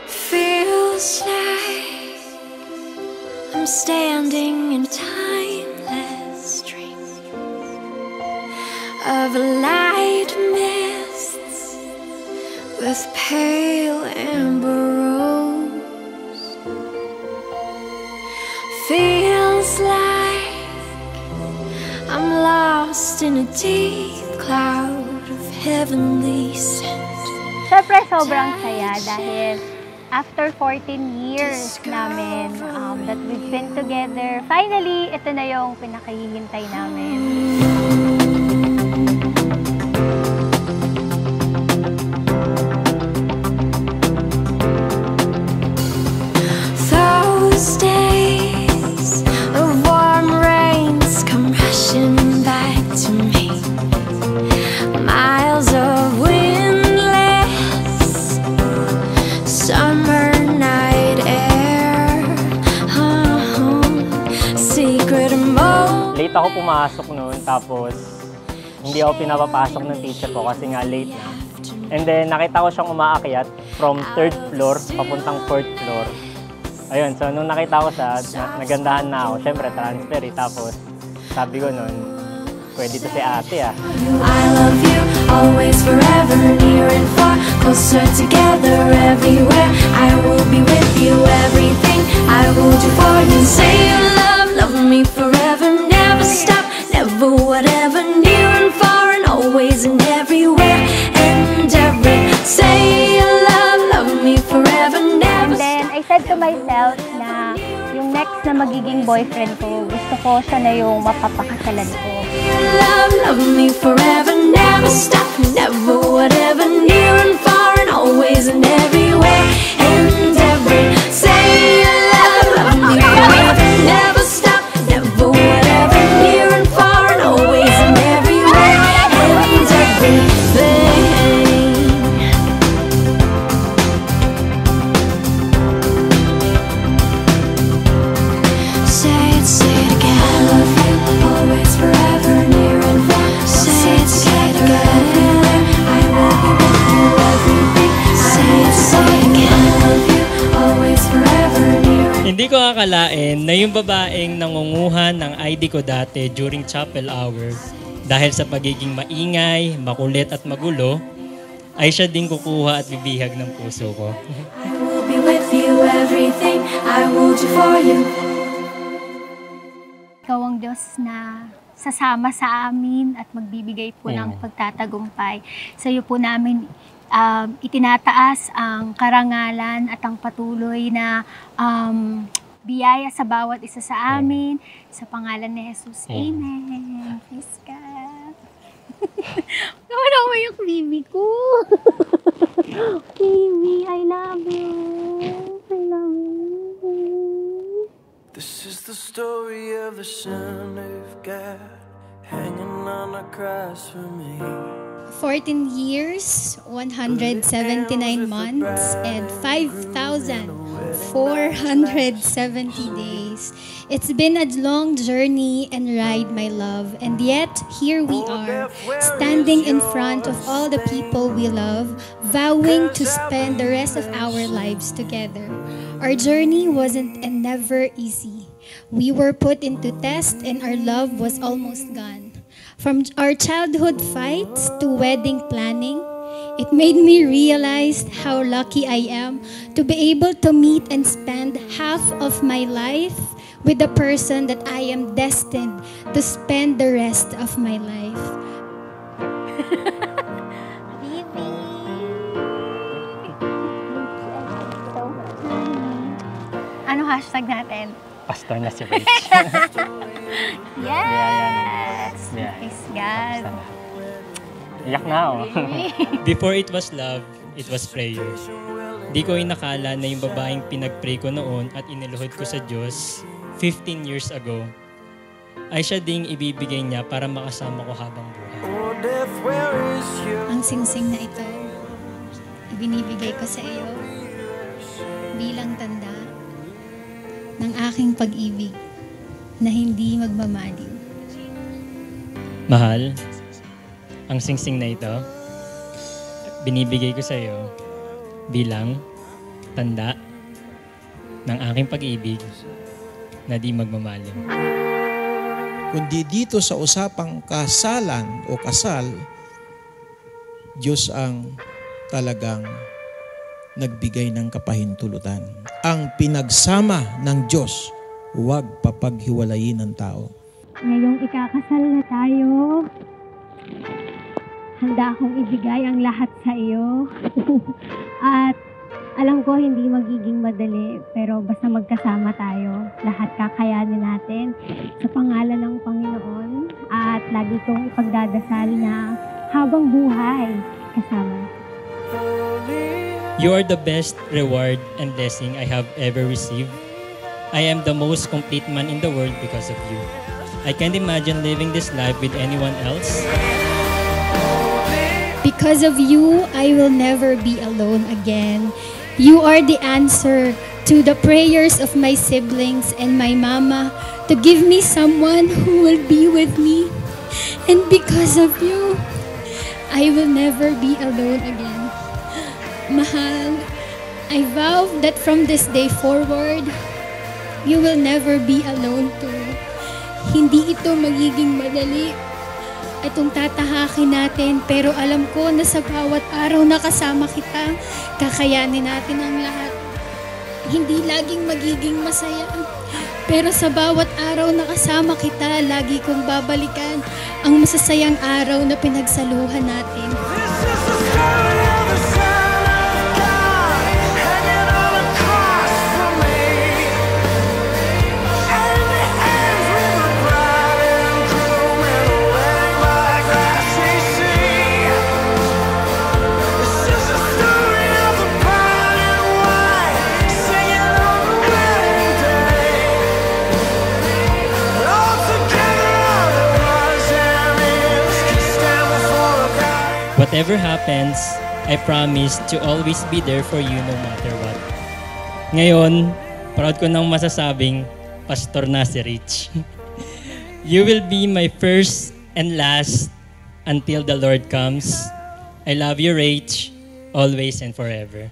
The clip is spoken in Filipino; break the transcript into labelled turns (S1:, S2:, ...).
S1: Feels like I'm standing in a timeless dream of light mists with pale amber rose. Feels like I'm lost in a deep cloud of heavenly scent.
S2: Siyempre, sobrang saya dahil after 14 years namin that we've been together, finally, ito na yung pinakahihintay namin.
S1: Those days of warm rains come rushing back to me. Miles of windless summer night air, secret emotion.
S3: Late ako pumasok noon, tapos hindi ako pinapapasok ng teacher ko kasi nga late na. And then nakita ko siyang umaakyat from 3rd floor papuntang 4th floor. Ayun, so nung nakita ko siya, nagandahan na ako. Siyempre, transfer eh. Tapos sabi ko noon, pwede to si ate ah.
S1: I love you, always, forever, near and far, closer together, everywhere. I will be with you, everything I will do for you. Say you love me forever, never stop, never whatever, near and far, and always and everywhere, and every. Say you love me forever, never stop.
S2: And then, I said to myself na yung next na magiging boyfriend ko, gusto ko siya na yung mapapakasalan ko.
S1: Love me forever, never stop, never whatever, near and far, and always and everywhere, and every. Say you love me forever, never stop, never whatever, near and far, and always and everywhere, and everything. Say it again. I love you, always, forever, near and far. Say it again. I will be with you, everything. Say it again. I love you, always, forever, near and far.
S4: Hindi ko akalain na yung babaeng nangunguhan ng ID ko dati during chapel hour dahil sa pagiging maingay, makulit at magulo, ay siya din kukuha at bibihag ng puso ko.
S1: I will be with you, everything I will do for you.
S2: Ikaw ang Diyos na sasama sa amin at magbibigay po ng pagtatagumpay. Sa iyo po namin itinataas ang karangalan at ang patuloy na biyaya sa bawat isa sa amin. Sa pangalan ni Jesus. Amen. Praise God. Nawala yung baby ko. Baby, I love you. I love you.
S5: This is the story of the Son of God hanging on a cross for me.
S6: 14 years, 179 months, and 5,470 days. It's been a long journey and ride, my love, and yet here we are, standing in front of all the people we love, vowing to spend the rest of our lives together. Our journey wasn't and never easy. We were put into test and our love was almost gone. From our childhood fights to wedding planning, it made me realize how lucky I am to be able to meet and spend half of my life with the person that I am destined to spend the rest of my life.
S2: Ano hashtag natin?
S3: Pastor na si Rach.
S2: Yes!
S3: Yeah.
S2: Praise God.
S3: Iyak na ako.
S4: Before it was love, it was prayer. Di ko inakala na yung babaeng pinag-pray ko noon at iniluhod ko sa Diyos 15 years ago, ay siya ding ibibigay niya para makasama ko habang buhay.
S6: Ang singsing na ito, ibinibigay ko sa iyo bilang tanda ng aking pag-ibig na hindi magmamaliw.
S4: Mahal, ang singsing na ito, binibigay ko sa iyo bilang tanda ng aking pag-ibig na di magmamalim.
S7: Kundi dito sa usapang kasalan o kasal, Diyos ang talagang nagbigay ng kapahintulutan. Ang pinagsama ng Diyos, huwag papaghiwalayin ng tao.
S2: Ngayong ikakasal na tayo, handa akong ibigay ang lahat sa iyo. At alam ko hindi magiging madali, pero basta magkasama tayo, lahat kakayanin natin sa pangalan ng Panginoon. At lagi kong ipagdadasal na habang buhay kasama.
S4: You are the best reward and blessing I have ever received. I am the most complete man in the world because of you. I can't imagine living this life with anyone else.
S6: Because of you, I will never be alone again. You are the answer to the prayers of my siblings and my mama to give me someone who will be with me. And because of you, I will never be alone again. Mahal, I vow that from this day forward, you will never be alone too. Hindi ito magiging madali. Itong tatahakin natin, pero alam ko na sa bawat araw na kasama kita, kakayanin natin ang lahat. Hindi laging magiging masaya, pero sa bawat araw na kasama kita, lagi kong babalikan ang masasayang araw na pinagsaluhan natin.
S4: Whatever happens, I promise to always be there for you no matter what. Ngayon, proud ko nang masasabing, pastor na si Rich. You will be my first and last until the Lord comes. I love you, Rach, always and forever.